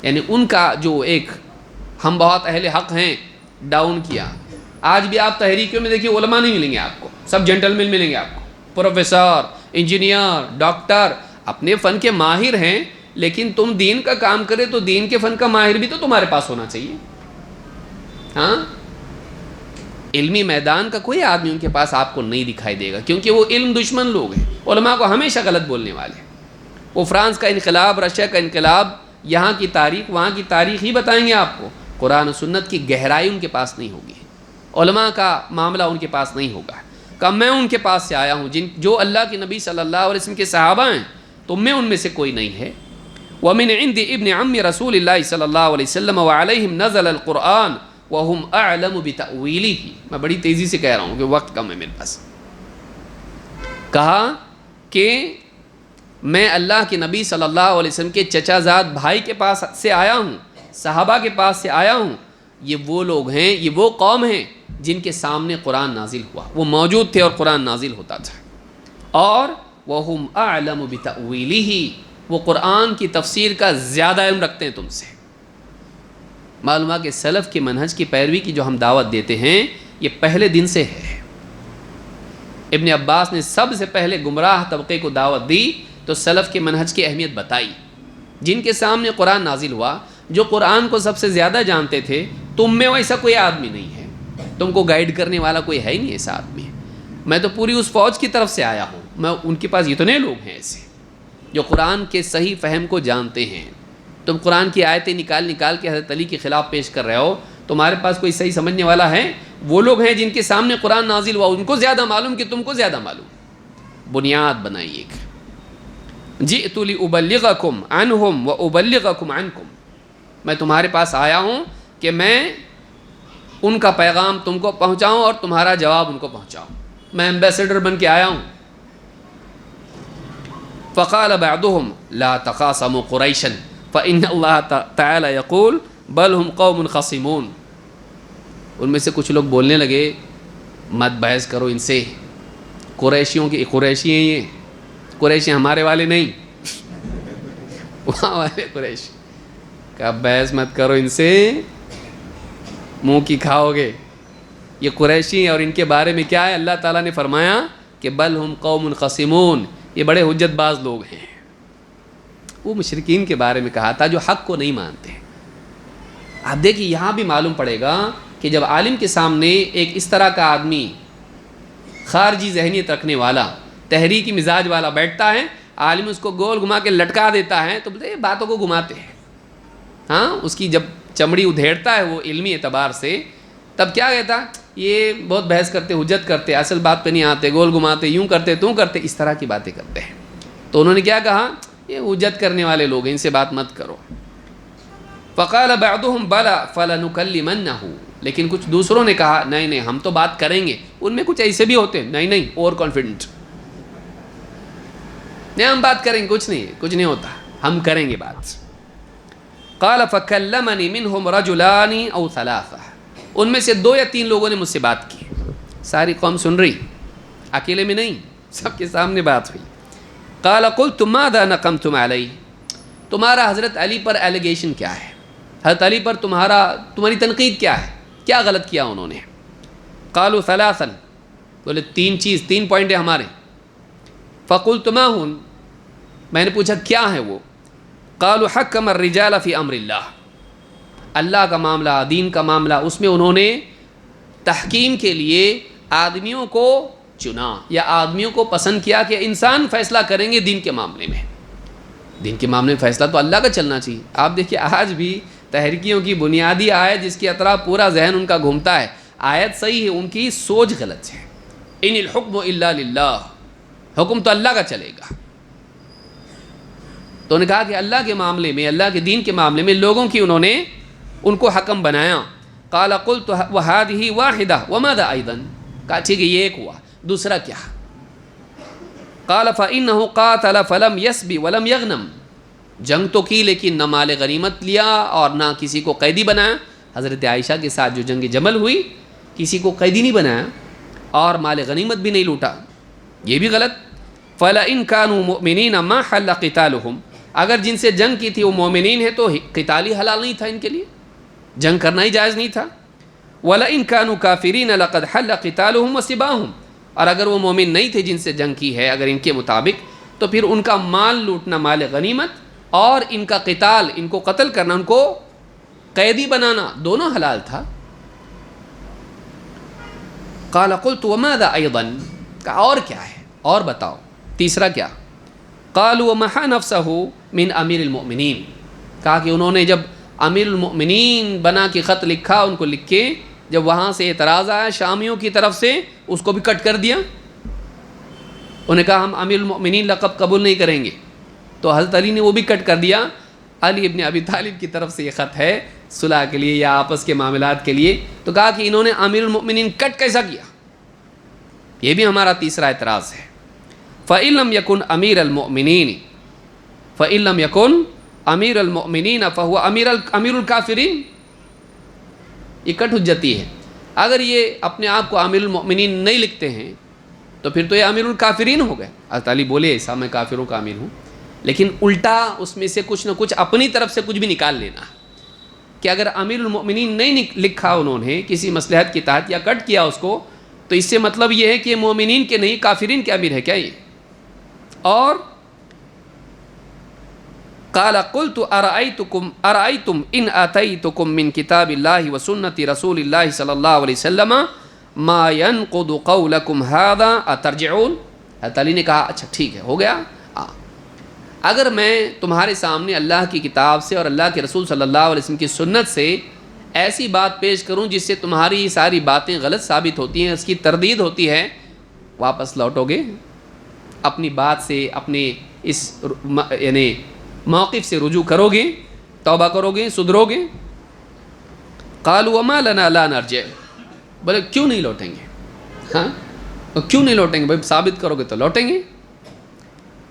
یعنی ان کا جو ایک ہم بہت اہل حق ہیں ڈاؤن کیا. آج بھی آپ تحریکوں میں دیکھیے علماء نہیں ملیں گے آپ کو, سب جنٹل ملیں گے آپ کو, پروفیسر, انجینئر, ڈاکٹر, اپنے فن کے ماہر ہیں, لیکن تم دین کا کام کرے تو دین کے فن کا ماہر بھی تو تمہارے پاس ہونا چاہیے. ہاں, علمی میدان کا کوئی آدمی ان کے پاس آپ کو نہیں دکھائی دے گا, کیونکہ وہ علم دشمن لوگ ہیں, علماء کو ہمیشہ غلط بولنے والے. وہ فرانس کا انقلاب, رشیا کا انقلاب, یہاں کی تاریخ وہاں کی تاریخ ہی بتائیں گے آپ کو. قرآن و سنت کی گہرائی ان کے پاس نہیں ہوگی, علماء کا معاملہ ان کے پاس نہیں ہوگا. کہ میں ان کے پاس سے آیا ہوں جو اللہ کے نبی صلی اللہ علیہ وسلم کے صحابہ ہیں, تو میں ان میں سے کوئی نہیں ہے. ومن عند ابن عم رسول اللہ صلی اللہ علیہ وسلم وعلیہم نزل القرآن وہم اعلم بتأویلہ. میں بڑی تیزی سے کہہ رہا ہوں کہ وقت کم ہے میرے پاس. کہا کہ میں اللہ کے نبی صلی اللہ علیہ وسلم کے چچا زاد بھائی کے پاس سے آیا ہوں, صحابہ کے پاس سے آیا ہوں. یہ وہ لوگ ہیں, یہ وہ قوم ہیں جن کے سامنے قرآن نازل ہوا, وہ موجود تھے اور قرآن نازل ہوتا تھا. اور وہم اعلم بتأویلہ, وہ قرآن کی تفسیر کا زیادہ علم رکھتے ہیں تم سے. معلوم ہے کہ سلف کے منہج کی پیروی کی جو ہم دعوت دیتے ہیں یہ پہلے دن سے ہے. ابن عباس نے سب سے پہلے گمراہ طبقے کو دعوت دی تو سلف کے منہج کی اہمیت بتائی. جن کے سامنے قرآن نازل ہوا, جو قرآن کو سب سے زیادہ جانتے تھے, تم میں ویسا کوئی آدمی نہیں ہے, تم کو گائیڈ کرنے والا کوئی ہے ہی نہیں ایسا آدمی. میں تو پوری اس فوج کی طرف سے آیا ہوں, میں ان کے پاس اتنے لوگ ہیں ایسے جو قرآن کے صحیح فہم کو جانتے ہیں. تم قرآن کی آیتیں نکال کے حضرت علی کے خلاف پیش کر رہے ہو, تمہارے پاس کوئی صحیح سمجھنے والا ہے؟ وہ لوگ ہیں جن کے سامنے قرآن نازل ہوا, ان کو زیادہ معلوم کہ تم کو زیادہ معلوم. بنیاد بنائی ایک. جئت لأبلغکم عنہم وأبلغکم عنکم، میں تمہارے پاس آیا ہوں کہ میں ان کا پیغام تم کو پہنچاؤں اور تمہارا جواب ان کو پہنچاؤں. میں ایمبیسیڈر بن کے آیا ہوں. فقال بعضهم لا تخاصموا قریشا فإن اللہ تعالی یقول بل هم قوم خصمون. ان میں سے کچھ لوگ بولنے لگے مت بحث کرو ان سے، قریشیوں کی قریشی ہیں یہ، قریشی ہمارے والے نہیں وہاں والے قریشی. کہ بحث مت کرو ان سے، منہ کی کھاؤ گے. یہ قریشی اور ان کے بارے میں کیا ہے؟ اللہ تعالیٰ نے فرمایا کہ بل ہم قوم خصمون، یہ بڑے حجت باز لوگ ہیں. وہ مشرکین کے بارے میں کہا تھا جو حق کو نہیں مانتے. آپ دیکھیے یہاں بھی معلوم پڑے گا کہ جب عالم کے سامنے ایک اس طرح کا آدمی خارجی ذہنیت رکھنے والا، تحریکی مزاج والا بیٹھتا ہے، عالم اس کو گول گھما کے لٹکا دیتا ہے تو بولتے ہیں باتوں کو گھماتے ہیں. ہاں، اس کی جب چمڑی ادھیڑتا ہے وہ علمی اعتبار سے، تب کیا کہتا یہ بہت بحث کرتے، حجت کرتے، اصل بات پہ نہیں آتے، گول گھماتے، یوں کرتے توں کرتے، اس طرح کی باتیں کرتے ہیں. تو انہوں نے کیا کہا؟ یہ حجت کرنے والے لوگ ہیں، ان سے بات مت کرو. فقال بعضهم بلا فلنكلمنه، لیکن کچھ دوسروں نے کہا نہیں نہیں ہم تو بات کریں گے. ان میں کچھ ایسے بھی ہوتے ہیں نہیں نہیں اوور کانفیڈنٹ، نہیں ہم بات کریں گے، کچھ نہیں ہوتا، ہم کریں گے بات. قال فكلمني منهم رجلان او ثلاثه، ان میں سے 2 یا 3 لوگوں نے مجھ سے بات کی. ساری قوم سن رہی، اکیلے میں نہیں، سب کے سامنے بات ہوئی. قال قلت ماذا نقمتم علی، تمہارا حضرت علی پر ایلیگیشن کیا ہے؟ حضرت علی پر تمہاری تنقید کیا ہے؟ کیا غلط کیا انہوں نے؟ قالوا ثلاثا، بولے 3 پوائنٹ ہیں ہمارے. فقلت ما ہن، میں نے پوچھا کیا ہے وہ؟ قالوا حکم الرجال فی امر اللہ، اللہ کا معاملہ، دین کا معاملہ، اس میں انہوں نے تحکیم کے لیے آدمیوں کو چنا یا آدمیوں کو پسند کیا کہ انسان فیصلہ کریں گے دین کے معاملے میں. دین کے معاملے میں فیصلہ تو اللہ کا چلنا چاہیے. آپ دیکھیے آج بھی تحریکیوں کی بنیادی آیت جس کے اطراف پورا ذہن ان کا گھومتا ہے، آیت صحیح ہے، ان کی سوچ غلط ہے. ان الحکم الا للہ، حکم تو اللہ کا چلے گا. تو انہوں نے کہا کہ اللہ کے معاملے میں، اللہ کے دین کے معاملے میں لوگوں کی انہوں نے ان کو حکم بنایا. قال قلت وهذه واحدہ وماذا ايضا، کہا ٹھیک ہے یہ ایک ہوا، دوسرا کیا؟ قال فانه قاتل فلم يسب ولم يغنم، جنگ تو کی لیکن نہ مال غنیمت لیا اور نہ کسی کو قیدی بنایا. حضرت عائشہ کے ساتھ جو جنگ جمل ہوئی کسی کو قیدی نہیں بنایا اور مال غنیمت بھی نہیں لوٹا، یہ بھی غلط. فلئن كانوا مؤمنين ما حل قتالهم، اگر جن سے جنگ کی تھی وہ مومنین ہیں تو قتال ہی حلال نہیں تھا ان کے لیے، جنگ کرنا ہی جائز نہیں تھا. وَلَئِن كَانُوا كَافِرِينَ لَقَدْ حَلَّ قِتَالُهُمْ وَسِبَاهُمْ، اور اگر وہ مومن نہیں تھے جن سے جنگ کی ہے اگر ان کے مطابق، تو پھر ان کا مال لوٹنا، مال غنیمت، اور ان کا قتال، ان کو قتل کرنا، ان کو قیدی بنانا، دونوں حلال تھا. قَالَ قُلْتُ وَمَاذَا أَيْضًا، کہا اور کیا ہے، اور بتاؤ، تیسرا کیا؟ قالوا ومحى نفسه من امیر المؤمنین، کہا کہ انہوں نے جب امیر المؤمنین بنا کے خط لکھا، ان کو لکھ کے جب وہاں سے اعتراض آیا شامیوں کی طرف سے، اس کو بھی کٹ کر دیا. انہوں نے کہا ہم امیر المؤمنین لقب قبول نہیں کریں گے، تو حضرت علی نے وہ بھی کٹ کر دیا. علی ابن ابی طالب کی طرف سے یہ خط ہے صلح کے لیے یا آپس کے معاملات کے لیے. تو کہا کہ انہوں نے امیر المؤمنین کٹ کیسا کیا؟ یہ بھی ہمارا تیسرا اعتراض ہے. فَإِن لَمْ يَكُنْ أَمِيرَ الْمُؤْمِنِينَ فَإِن لَمْ يَكُنْ أَمِيرَ الْمُؤْمِنِينَ فَهُوَ أَمِيرُ الْكَافِرِينَ، یہ کٹ حجتی ہے. اگر یہ اپنے آپ کو امیر المؤمنین نہیں لکھتے ہیں تو پھر تو یہ امیر الکافرین ہو گئے. حضرت علی بولے ایسا میں کافروں کا امیر ہوں، لیکن الٹا اس میں سے کچھ نہ کچھ اپنی طرف سے کچھ بھی نکال لینا کہ اگر امیر المؤمنین نہیں لکھا انہوں نے کسی مصلحت کے تحت یا کٹ کیا اس کو، تو اس سے مطلب یہ ہے کہ یہ مومنین کے نہیں کافرین کے امیر ہے کیا یہ؟ اور قال قلت ارأيتم ان آتيتكم من كتاب الله وسنة رسول الله صلی اللہ علیہ وسلم ما ينقض قولكم هذا اترجعون. حضرت علی نے کہا اچھا ٹھیک ہے، ہو گیا. اگر میں تمہارے سامنے اللہ کی کتاب سے اور اللہ کے رسول صلی اللہ علیہ وسلم کی سنت سے ایسی بات پیش کروں جس سے تمہاری ساری باتیں غلط ثابت ہوتی ہیں، اس کی تردید ہوتی ہے، واپس لوٹو گے؟ اپنی بات سے، اپنے اس یعنی موقف سے رجوع کرو گے، توبہ کرو گے، سدھرو گے؟ قالوا وما لنا لا نرجع، بولے کیوں نہیں لوٹیں گے؟ ہاں کیوں نہیں لوٹیں گے؟ بھائی ثابت کرو گے تو لوٹیں گے۔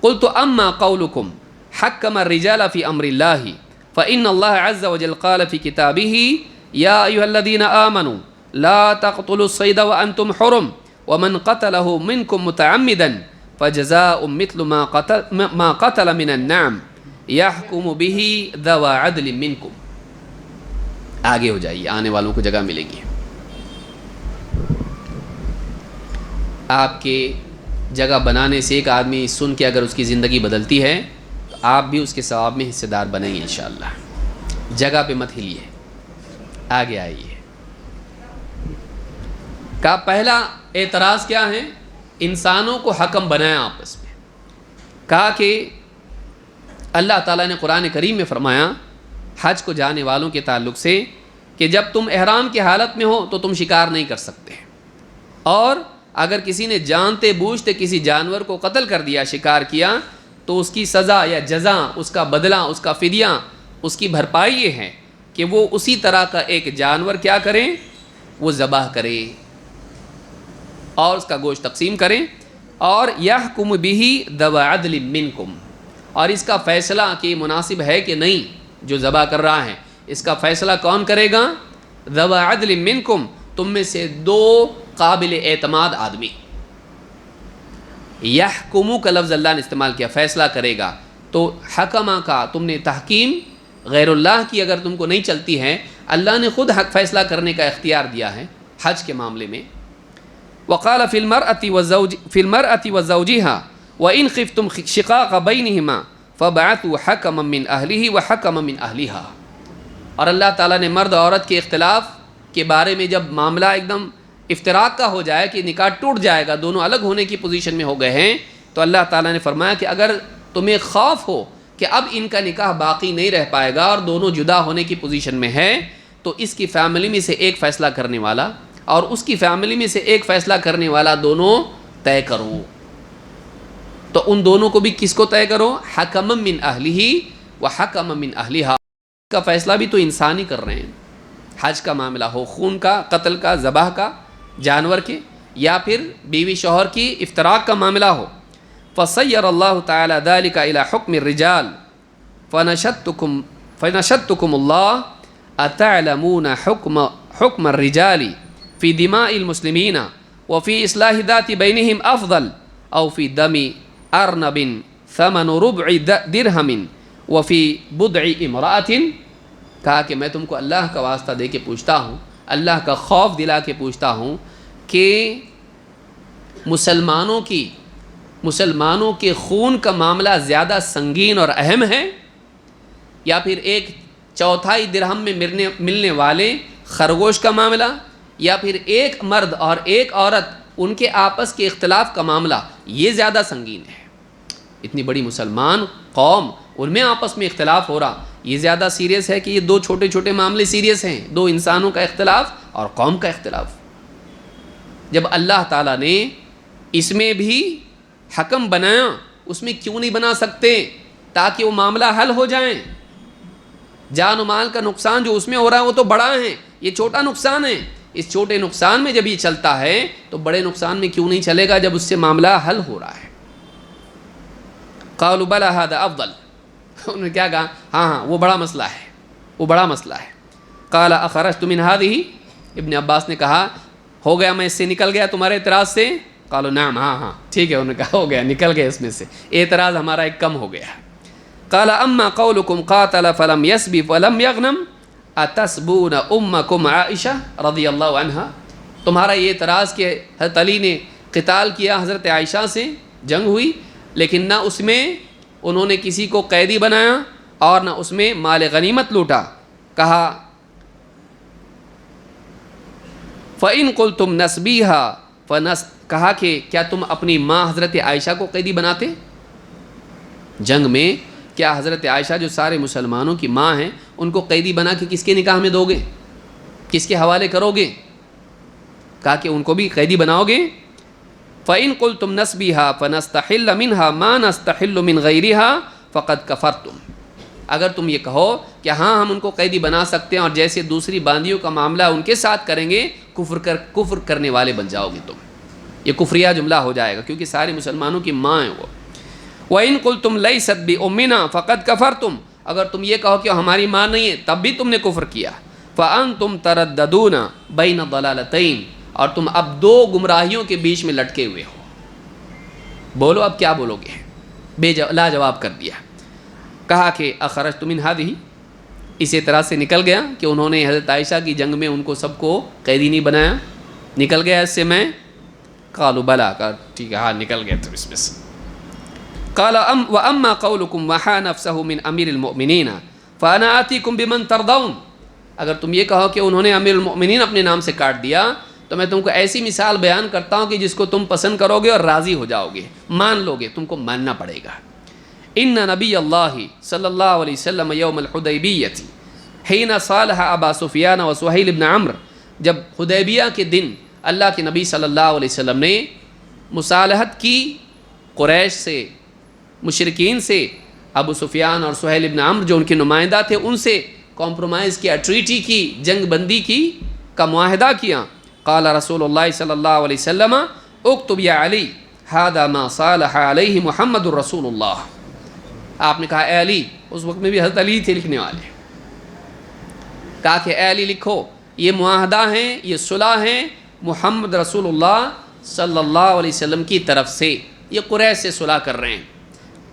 قلت اما قولكم حكم الرجال في امر الله فان الله عز وجل قال في كتابه يا ايها الذين امنوا لا تقتلوا الصيد وانتم حرم ومن قتله منكم متعمدا فجزاء مثل ما قتل من النعم يحكم به ذو عدل منكم۔ آگے ہو جائیے، آنے والوں کو جگہ ملے گی۔ آپ کے جگہ بنانے سے ایک آدمی سن کے اگر اس کی زندگی بدلتی ہے تو آپ بھی اس کے ثواب میں حصے دار بنیں گے انشاءاللہ۔ جگہ پہ مت ہلیے، آگے آئیے۔ کا پہلا اعتراض کیا ہے؟ انسانوں کو حکم بنایا آپس میں۔ کہا کہ اللہ تعالیٰ نے قرآن کریم میں فرمایا حج کو جانے والوں کے تعلق سے کہ جب تم احرام کی حالت میں ہو تو تم شکار نہیں کر سکتے، اور اگر کسی نے جانتے بوجھتے کسی جانور کو قتل کر دیا، شکار کیا، تو اس کی سزا یا جزا، اس کا بدلہ، اس کا فدیہ، اس کی بھرپائی یہ ہے کہ وہ اسی طرح کا ایک جانور کیا کریں، وہ ذبح کرے اور اس کا گوشت تقسیم کریں، اور یحکم بہ ذو عدل منکم، اور اس کا فیصلہ کہ مناسب ہے کہ نہیں جو ذبح کر رہا ہے، اس کا فیصلہ کون کرے گا؟ ذو عدل منکم، تم میں سے دو قابل اعتماد آدمی۔ یحکمو کا لفظ اللہ نے استعمال کیا، فیصلہ کرے گا۔ تو حکمہ کا تم نے تحکیم غیر اللہ کی اگر تم کو نہیں چلتی ہے، اللہ نے خود حق فیصلہ کرنے کا اختیار دیا ہے حج کے معاملے میں۔ وقال فی المرأة وزوجها وإن خفتم شقاق بینہما فبعثوا حکما من اہلہ وحکما من اہلہا۔ اور اللہ تعالیٰ نے مرد اور عورت کے اختلاف کے بارے میں جب معاملہ ایک دم افتراق کا ہو جائے کہ نکاح ٹوٹ جائے گا، دونوں الگ ہونے کی پوزیشن میں ہو گئے ہیں، تو اللہ تعالیٰ نے فرمایا کہ اگر تمہیں خوف ہو کہ اب ان کا نکاح باقی نہیں رہ پائے گا اور دونوں جدا ہونے کی پوزیشن میں ہے، تو اس کی فیملی میں سے ایک فیصلہ کرنے والا اور اس کی فیملی میں سے ایک فیصلہ کرنے والا دونوں طے کرو۔ تو ان دونوں کو بھی کس کو طے کرو؟ حکم من اہلہ و حکم من اہلہا۔ کا فیصلہ بھی تو انسان ہی کر رہے ہیں، حج کا معاملہ ہو، خون کا، قتل کا، ذبح کا، جانور کے، یا پھر بیوی شوہر کی افتراق کا معاملہ ہو۔ فصیر اللہ تعالی ذلک الی حکم الرجال فنشدتکم اللہ اتعلمون حکم الرجال فی دماء المسلمین وفی اصلاح ذات بینہم افضل او فی دم ارنب ثمن ربع درہم وفی بدع امرأۃ۔ کہا کہ میں تم کو اللہ کا واسطہ دے کے پوچھتا ہوں، اللہ کا خوف دلا کے پوچھتا ہوں کہ مسلمانوں کے خون کا معاملہ زیادہ سنگین اور اہم ہے، یا پھر ایک چوتھائی درہم میں ملنے والے خرگوش کا معاملہ، یا پھر ایک مرد اور ایک عورت ان کے آپس کے اختلاف کا معاملہ، یہ زیادہ سنگین ہے۔ اتنی بڑی مسلمان قوم، ان میں آپس میں اختلاف ہو رہا، یہ زیادہ سیریس ہے کہ یہ دو چھوٹے چھوٹے معاملے سیریس ہیں، دو انسانوں کا اختلاف اور قوم کا اختلاف۔ جب اللہ تعالیٰ نے اس میں بھی حکم بنایا، اس میں کیوں نہیں بنا سکتے تاکہ وہ معاملہ حل ہو جائیں؟ جان و مال کا نقصان جو اس میں ہو رہا ہے وہ تو بڑا ہے، یہ چھوٹا نقصان ہے۔ اس چھوٹے نقصان میں جب یہ چلتا ہے تو بڑے نقصان میں کیوں نہیں چلے گا جب اس سے معاملہ حل ہو رہا ہے؟ قالوا بلا هذا افضل، انہوں نے کیا کہا؟ ہاں وہ بڑا مسئلہ ہے، وہ بڑا مسئلہ ہے۔ قال اخرجت من هذه، ابن عباس نے کہا ہو گیا میں اس سے نکل گیا تمہارے اعتراض سے؟ قالوا نعم، ہاں ٹھیک ہے، انہوں نے کہا ہو گیا، نکل گئے اس میں سے، اعتراض ہمارا ایک کم ہو گیا۔ قال اما قولكم قاتل فلم يسب فلم يغنم اتسبون امكم عائشہ رضی اللہ عنہا، تمہارا یہ اعتراض کہ حضرت علی نے قتال کیا حضرت عائشہ سے، جنگ ہوئی، لیکن نہ اس میں انہوں نے کسی کو قیدی بنایا اور نہ اس میں مال غنیمت لوٹا، کہا فَإِن قُلْتُمْ نَسْبِيهَا کہا کہ کیا تم اپنی ماں حضرت عائشہ کو قیدی بناتے؟ جنگ میں کیا حضرت عائشہ جو سارے مسلمانوں کی ماں ہیں ان کو قیدی بنا کے کس کے نکاح میں دو گے، کس کے حوالے کرو گے؟ کہا کہ ان کو بھی قیدی بناؤ گے؟ فَإِن قُلْتُمْ نَسْبِهَا فَنَسْتَحِلَّ مِنْهَا مَا نَسْتَحِلُّ مِنْ غَيْرِهَا فَقَدْ كَفَرْتُمْ، اگر تم یہ کہو کہ ہاں ہم ان کو قیدی بنا سکتے ہیں اور جیسے دوسری باندیوں کا معاملہ ان کے ساتھ کریں گے، کفر کرنے والے بن جاؤ گے تم. یہ کفریہ جملہ ہو جائے گا کیونکہ سارے مسلمانوں کی ماں ہیں وہ. وَإِن قُلْتُمْ لَيْسَتْ بِأُمِّنَا فَقَدْ كَفَرْتُمْ، اگر تم یہ کہو کہ ہماری ماں نہیں ہے تب بھی تم نے کفر کیا. فَأَنْتُمْ تَرَدَّدُونَ بَيْنَ ضَلَالَتَيْنِ، اور تم اب دو گمراہیوں کے بیچ میں لٹکے ہوئے ہو. بولو اب کیا بولو گے؟ لا جواب کر دیا. کہا کہ اخرجتم من هذه، اسی طرح سے نکل گیا کہ انہوں نے حضرت عائشہ کی جنگ میں ان کو سب کو قیدی نہیں بنایا، نکل گیا اس سے میں؟ قالوا بلا، کہا ٹھیک ہے ہاں نکل گئے تم اس میں سے. قال واما قولكم وحى نفسه من امیر المؤمنین فانا آتيكم بمن ترضون، اگر تم یہ کہو کہ انہوں نے امیر المؤمنین اپنے نام سے کاٹ دیا تو میں تم کو ایسی مثال بیان کرتا ہوں کہ جس کو تم پسند کرو گے اور راضی ہو جاؤ گے، مان لو گے، تم کو ماننا پڑے گا. ان نبی اللہ صلی اللہ علیہ وسلم یوم الحدیبیۃ حین صالح ابا سفیان و سہیل بن عمرو، جب حدیبیہ کے دن اللہ کے نبی صلی اللہ علیہ وسلم نے مصالحت کی قریش سے، مشرکین سے، ابو سفیان اور سہیل بن عمرو جو ان کے نمائندہ تھے ان سے کمپرومائز کیا، ٹریٹی کی، جنگ بندی کی کا معاہدہ کیا. قال رسول اللہ صلی اللہ علیہ وسلم اکتب یا علی هذا ما صالح علیہ محمد رسول اللہ، آپ نے کہا اے علی، اس وقت میں بھی حضرت علی تھے لکھنے والے، کہا کہ اے علی لکھو یہ معاہدہ ہیں، یہ صلح ہیں محمد رسول اللہ صلی اللہ علیہ وسلم کی طرف سے، یہ قریش سے صلح کر رہے ہیں.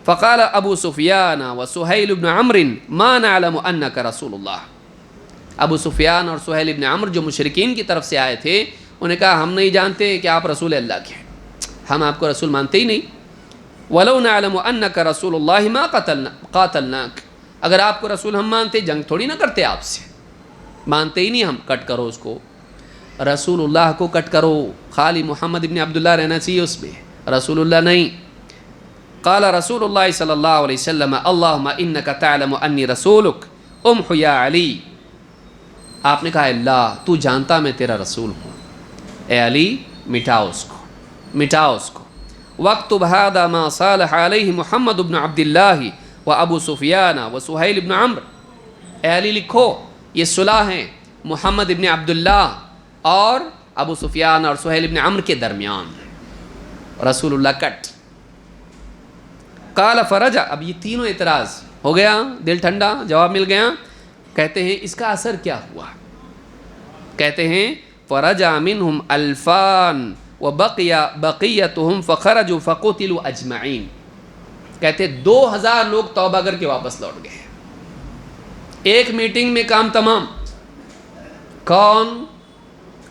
فقال ابو سفیان و سہیل بن عمرو ما نعلم انک رسول اللہ، ابو سفیان اور سہیل بن عمرو جو مشرکین کی طرف سے آئے تھے انہوں نے کہا ہم نہیں جانتے کہ آپ رسول اللہ کے ہیں، ہم آپ کو رسول مانتے ہی نہیں. وَلَوْ نَعْلَمُ أَنَّكَ رَسُولُ اللَّهِ مَا قَاتَلْنَاكَ، اگر آپ کو رسول ہم مانتے جنگ تھوڑی نہ کرتے آپ سے، مانتے ہی نہیں ہم. کٹ کرو اس کو، رسول اللہ کو کٹ کرو، خالی محمد ابن عبداللہ رہنا چاہیے اس میں، رسول اللہ نہیں. قال رسول اللہ صلی اللہ علیہ وسلم اللہم انک تعلم انی رسولک امحو یا علی، آپ نے کہا اللہ تو جانتا میں تیرا رسول ہوں، اے علی مٹاؤ اس کو، مٹاؤ اس کو. وَاكْتُبْ هَذَا مَا صَالَحَ عَلَيْهِ محمد بن عبد اللہ و ابو سفیان و سہیل بن عمرو، اے علی لکھو یہ صلح ہیں محمد ابن عبداللہ اور ابو سفیان اور سہیل بن عمرو کے درمیان. رسول اللہ کٹ. قال فرجع، اب یہ تینوں اعتراض ہو گیا، دل ٹھنڈا، جواب مل گیا. کہتے ہیں اس کا اثر کیا ہوا؟ کہتے ہیں فرجع منہم الفان وبقی بقیتہم فخرجوا فقتلوا اجمعین، کہتے 2000 لوگ توبہ کر کے واپس لوٹ گئے. ایک میٹنگ میں کام تمام. کون؟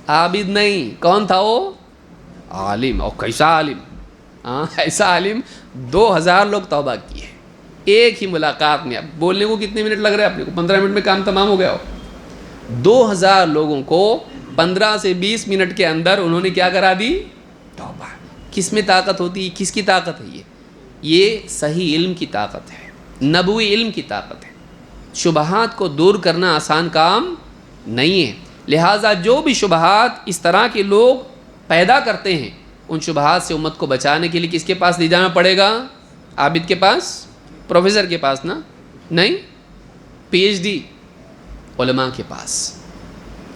عابد نہیں، کون تھا وہ؟ عالم. اور کیسا عالم؟ ہاں ایسا عالم. 2000 لوگ توبہ کیے ایک ہی ملاقات میں. اب بولنے کو کتنے منٹ لگ رہے ہیں اپنے کو؟ 15 منٹ میں کام تمام ہو گیا ہو. 2000 لوگوں کو 15 سے 20 منٹ کے اندر انہوں نے کیا کرا دی؟ توبہ. کس میں طاقت ہوتی ہے؟ کس کی طاقت ہے یہ صحیح علم کی طاقت ہے، نبوی علم کی طاقت ہے. شبہات کو دور کرنا آسان کام نہیں ہے، لہٰذا جو بھی شبہات اس طرح کے لوگ پیدا کرتے ہیں ان شبہات سے امت کو بچانے کے لیے کس کے پاس لے جانا پڑے گا؟ عابد کے پاس، پروفیسر کے پاس نا، نہیں، پی ایچ ڈی علماء کے پاس.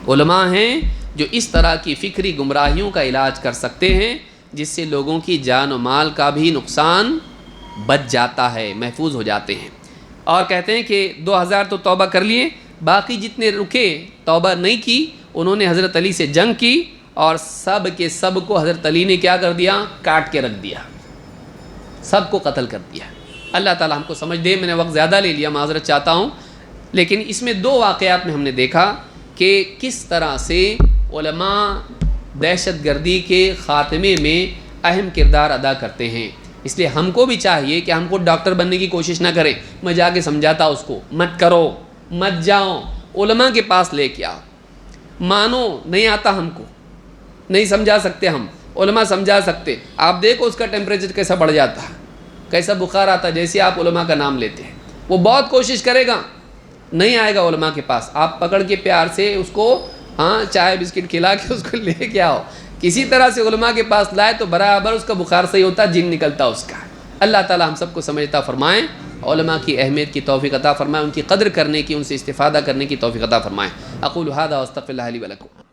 علماء ہیں جو اس طرح کی فکری گمراہیوں کا علاج کر سکتے ہیں جس سے لوگوں کی جان و مال کا بھی نقصان بچ جاتا ہے، محفوظ ہو جاتے ہیں. اور کہتے ہیں کہ 2000 تو توبہ کر لیے، باقی جتنے رکے توبہ نہیں کی انہوں نے حضرت علی سے جنگ کی اور سب کے سب کو حضرت علی نے کیا کر دیا؟ کاٹ کے رکھ دیا، سب کو قتل کر دیا. اللہ تعالیٰ ہم کو سمجھ دے. میں نے وقت زیادہ لے لیا، معذرت چاہتا ہوں. لیکن اس میں 2 واقعات میں ہم نے دیکھا کہ کس طرح سے علماء دہشت گردی کے خاتمے میں اہم کردار ادا کرتے ہیں. اس لیے ہم کو بھی چاہیے کہ ہم کو ڈاکٹر بننے کی کوشش نہ کریں. میں جا کے سمجھاتا اس کو مت کرو، مت جاؤ، علماء کے پاس لے کے آؤ. مانو نہیں آتا ہم کو، نہیں سمجھا سکتے ہم، علماء سمجھا سکتے. آپ دیکھو اس کا ٹیمپریچر کیسا بڑھ جاتا ہے، کیسا بخار آتا ہے جیسے آپ علماء کا نام لیتے ہیں. وہ بہت کوشش کرے گا، نہیں آئے گا علماء کے پاس. آپ پکڑ کے پیار سے اس کو چائے بسکٹ کھلا کے اس کو لے کے آؤ کسی طرح سے علماء کے پاس لائے تو برابر اس کا بخار صحیح ہوتا، جن نکلتا اس کا۔ اللہ تعالی ہم سب کو سمجھتا فرمائیں، علماء کی اہمیت کی توفیق عطا فرمائیں، ان کی قدر کرنے کی، ان سے استفادہ کرنے کی توفیق عطا فرمائیں۔ اقول ھذا واستغفر اللہ لی ولکم۔